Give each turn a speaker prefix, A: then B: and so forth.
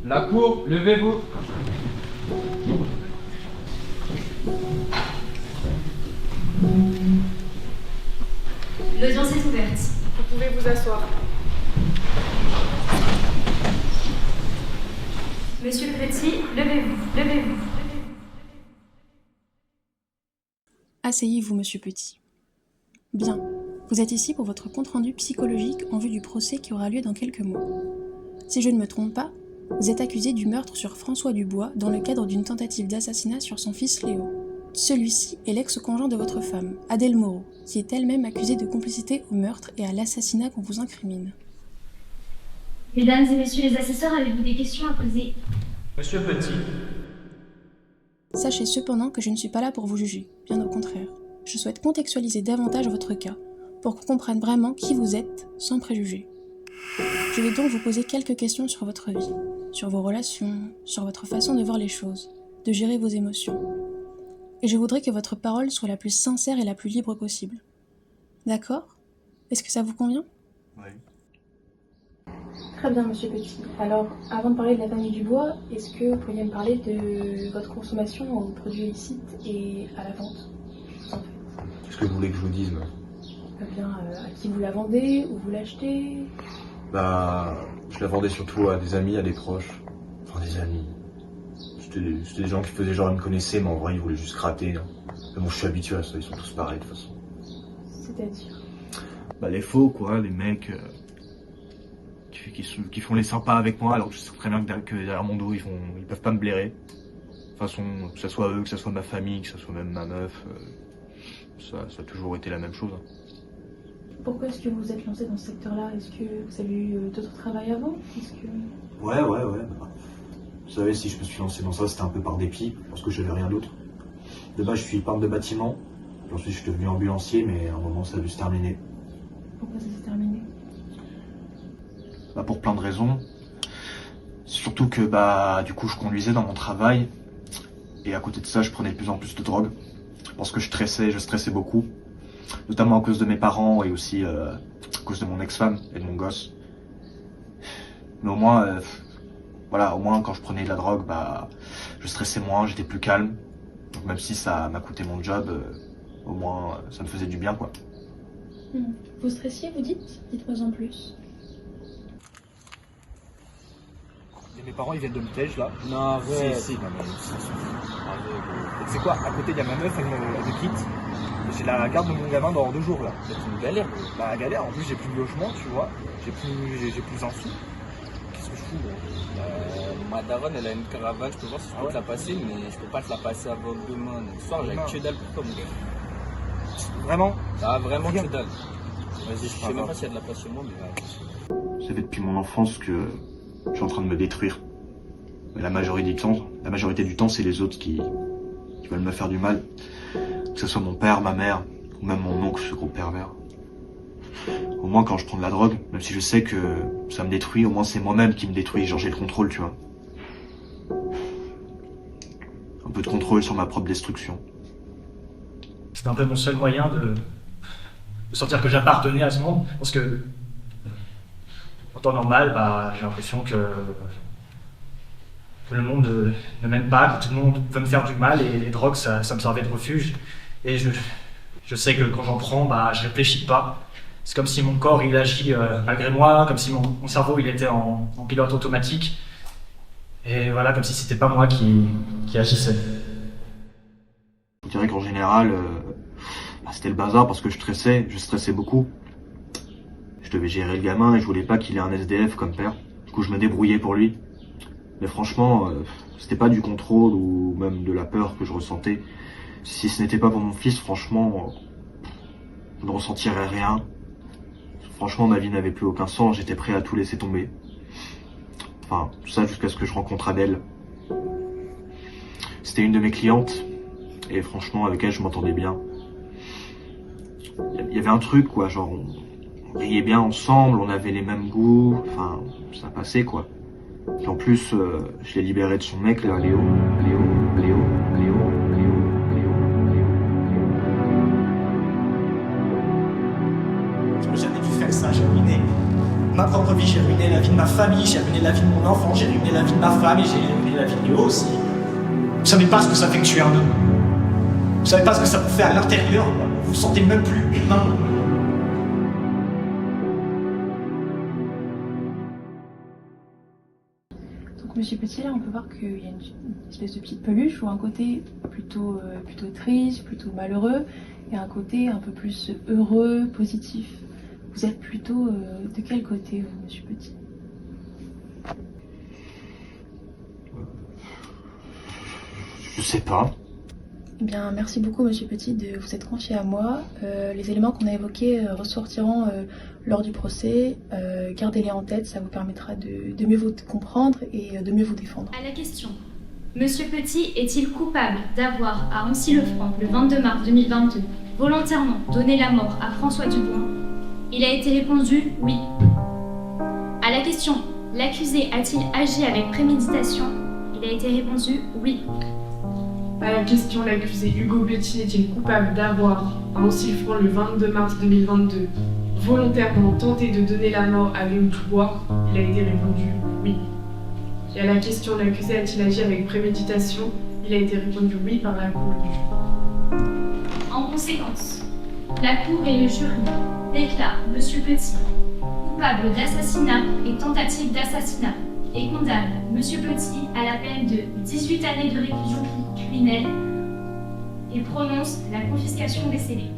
A: La cour, levez-vous.
B: L'audience est ouverte.
C: Vous pouvez vous asseoir.
B: Monsieur le Petit, levez-vous, levez-vous.
D: Asseyez-vous, monsieur Petit. Bien, vous êtes ici pour votre compte-rendu psychologique en vue du procès qui aura lieu dans quelques mois. Si je ne me trompe pas, vous êtes accusé du meurtre sur François Dubois dans le cadre d'une tentative d'assassinat sur son fils Léo. Celui-ci est l'ex-conjoint de votre femme, Adèle Moreau, qui est elle-même accusée de complicité au meurtre et à l'assassinat qu'on vous incrimine.
B: Mesdames et messieurs les assesseurs, avez-vous des questions à poser?
A: Monsieur Petit.
D: Sachez cependant que je ne suis pas là pour vous juger, bien au contraire. Je souhaite contextualiser davantage votre cas, pour qu'on comprenne vraiment qui vous êtes, sans préjugés. Je vais donc vous poser quelques questions sur votre vie, sur vos relations, sur votre façon de voir les choses, de gérer vos émotions. Et je voudrais que votre parole soit la plus sincère et la plus libre possible. D'accord? Est-ce que ça vous convient?
A: Oui.
D: Très bien, monsieur Petit. Alors, avant de parler de la famille Dubois, est-ce que vous pourriez me parler de votre consommation aux produits illicites et à la vente, en fait?
E: Qu'est-ce que vous voulez que je vous dise, moi?
D: À qui vous la vendez, où vous l'achetez?
E: Bah, je la vendais surtout à des amis, à des proches. Enfin, des amis. C'était des gens qui faisaient genre ils me connaissaient, mais en vrai ils voulaient juste gratter. Hein. Mais bon, je suis habitué à ça, ils sont tous pareils de toute façon.
D: C'est-à-dire?
F: Bah les faux quoi, les mecs qui font les sympas avec moi alors que je sais très bien que derrière mon dos ils peuvent pas me blairer. De toute façon, que ce soit eux, que ce soit ma famille, que ce soit même ma meuf, ça a toujours été la même chose. Hein.
D: Pourquoi est-ce que vous vous êtes lancé dans ce secteur-là? Est-ce que vous avez eu d'autres travails avant?
E: Ouais. Bah, vous savez, si je me suis lancé dans ça, c'était un peu par dépit, parce que j'avais rien d'autre. De base, je suis peintre de bâtiment, puis ensuite je suis devenu ambulancier, mais à un moment ça a dû se terminer.
D: Pourquoi ça s'est terminé?
F: Bah pour plein de raisons. Surtout que bah du coup je conduisais dans mon travail et à côté de ça je prenais de plus en plus de drogue parce que je stressais beaucoup, notamment à cause de mes parents et aussi à cause de mon ex-femme et de mon gosse. Mais au moins voilà, au moins quand je prenais de la drogue, bah je stressais moins, j'étais plus calme. Donc même si ça m'a coûté mon job, au moins ça me faisait du bien quoi.
D: Vous stressiez, vous dites? Dites-moi en plus.
F: Et mes parents ils viennent de Mitège là.
A: Non, arrête.
F: Si, non mais si. Et tu sais quoi, à côté il y a ma meuf, elle me quitte. Et j'ai la garde de mon gamin dans 2 jours là.
A: C'est une galère.
F: Bah galère, en plus j'ai plus de logement, tu vois. J'ai plus un sou. Qu'est-ce que je fous gros?
A: Ma daronne, elle a une caravane, je peux voir si je peux te la passer, mais je peux pas te la passer avant demain. Donc, ce soir, j'ai que dalle pour toi, mon gars.
F: Vraiment?
A: Ah, vraiment
F: Regarde.
A: que dalle. Vas-y, je sais même pas s'il y a de la place chez moi, mais ouais.
F: Ça fait depuis mon enfance que je suis en train de me détruire. Mais la majorité du temps, c'est les autres qui veulent me faire du mal. Que ce soit mon père, ma mère, ou même mon oncle, ce gros pervers. Au moins quand je prends de la drogue, même si je sais que ça me détruit, au moins c'est moi-même qui me détruit, genre j'ai le contrôle, tu vois. Un peu de contrôle sur ma propre destruction.
G: C'était un peu mon seul moyen de sentir que j'appartenais à ce monde, parce que en temps normal, bah, j'ai l'impression que le monde ne m'aime pas, que tout le monde veut me faire du mal, et les drogues, ça me servait de refuge. Et je sais que quand j'en prends, bah, je réfléchis pas. C'est comme si mon corps il agit malgré moi, comme si mon cerveau il était en pilote automatique. Et voilà, comme si c'était pas moi qui agissais.
F: Je dirais qu'en général, bah, c'était le bazar parce que je stressais beaucoup. Je devais gérer le gamin et je voulais pas qu'il ait un SDF comme père. Du coup, je me débrouillais pour lui. Mais franchement, c'était pas du contrôle ou même de la peur que je ressentais. Si ce n'était pas pour mon fils, franchement, je ne ressentirais rien. Franchement, ma vie n'avait plus aucun sens, j'étais prêt à tout laisser tomber. Enfin, tout ça jusqu'à ce que je rencontre Adèle. C'était une de mes clientes, et franchement, avec elle, je m'entendais bien. Il y avait un truc, quoi, genre, on riait bien ensemble, on avait les mêmes goûts, enfin, ça passait, quoi. Et en plus, je l'ai libéré de son mec, là, Léo.
G: J'aurais jamais dû faire ça, j'ai ruiné. ma propre vie, j'ai ruiné la vie de ma famille, j'ai ruiné la vie de mon enfant, j'ai ruiné la vie de ma femme et j'ai ruiné la vie de Léo aussi. Vous savez pas ce que ça fait que tuer un homme. Vous savez pas ce que ça vous fait à l'intérieur. Vous vous sentez même plus humain.
D: Donc Monsieur Petit, là on peut voir qu'il y a une espèce de petite peluche, ou un côté plutôt triste, plutôt malheureux, et un côté un peu plus heureux, positif. Vous êtes plutôt de quel côté, vous, Monsieur Petit?
F: Je sais pas.
D: Eh bien, merci beaucoup, Monsieur Petit, de vous être confié à moi. Les éléments qu'on a évoqués ressortiront lors du procès. Gardez-les en tête, ça vous permettra de mieux vous comprendre et de mieux vous défendre.
B: À la question, Monsieur Petit est-il coupable d'avoir, à Ancy-le-Franc, le 22 mars 2022, volontairement donné la mort à François Dubois? Il a été répondu oui. À la question, l'accusé a-t-il agi avec préméditation? Il a été répondu oui.
C: À la question, l'accusé Hugo Petit est-il coupable d'avoir, à Ancy-le-Franc le 22 mars 2022, volontairement tenté de donner la mort à Léo Dubois? Il a été répondu oui. Et à la question, l'accusé a-t-il agi avec préméditation? Il a été répondu oui par la Cour du juge.
B: En conséquence, la Cour et le jury déclarent Monsieur Petit coupable d'assassinat et tentative d'assassinat et condamne Monsieur Petit à la peine de 18 années de réclusion criminelle et prononce la confiscation des scellés.